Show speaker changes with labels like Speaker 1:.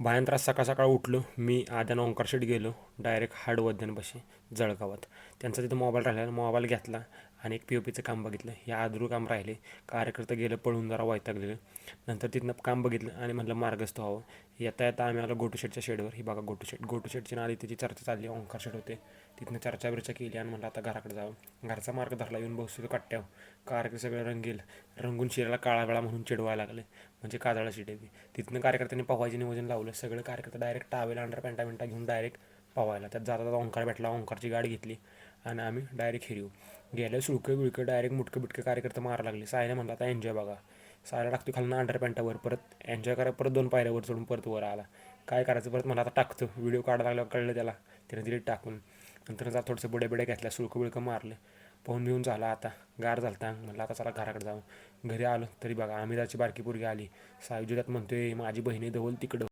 Speaker 1: भयंकर सकाळ सकाळ उठलो मी आद्यानं ओंकार शेट गेलो डायरेक्ट हाडवद्यांपाशी जळगावात. त्यांचा तिथं मोबाईल राहिला, मोबाईल घेतला आणि एक POPचं काम बघितलं. हे आदरू काम राहिले, कार्यकर्ता गेलं पळून जरा वैतागलेलं. नंतर तिथनं काम बघितलं आणि म्हटलं मार्गस्थ व्हावं. येता येता आम्ही आलो गोटू शेटच्या शेडवर. ही बघा गोटू शेटची नादी त्याची चर्चा चालली, ओंकार शेट होते. तिथनं चर्चा बिर्चा केली आणि म्हटलं आता घराकडे जावं. घरचा मार्ग धरला, येऊन बसतो कट्ट्यावर. कार्यकर्ते सगळं रंगून शिरायला काळा वेळा म्हणून चिडवायला लागले, म्हणजे काजळा शिटायची. तिथनं कार्यकर्त्यांनी पवायचे नियोजन लावलं. सगळे कार्यकर्ते डायरेक्ट टावेल अंडर पॅन्टा घेऊन डायरेक्ट पवायला. त्यात जाता जाता ओंकार भेटला, ओंकारची गाडी घेतली आणि आम्ही डायरेक्ट हिरवू गेलं. सुळकं बिळकं डायरेक्ट मुटकं बिटकं कार्यकर्ते मारा लागले. सायला म्हणला आता एन्जॉय बघा. सायला टाकतो खालनं अंडर पॅन्टावर, परत एन्जॉय करा, परत 2 पायऱ्यावर चढून परत वर आला. काय करायचं, परत मला आता टाकतो. व्हिडिओ काढायला लागल्यावर कळलं त्याला, त्याने दिले टाकून. नंतर जा थोडंसं बुड्या घेतल्या, सुळकं बिळकं मारलं. पाहून बिहून झाला, आता गार झालता. म्हटलं आता चला घराकडे जाऊ. घरी आलो तरी बघा आम्ही त्याची बारकी पोरगी आली. सायुजी त्यात म्हणतोय माझी बहिणी धवल तिकडं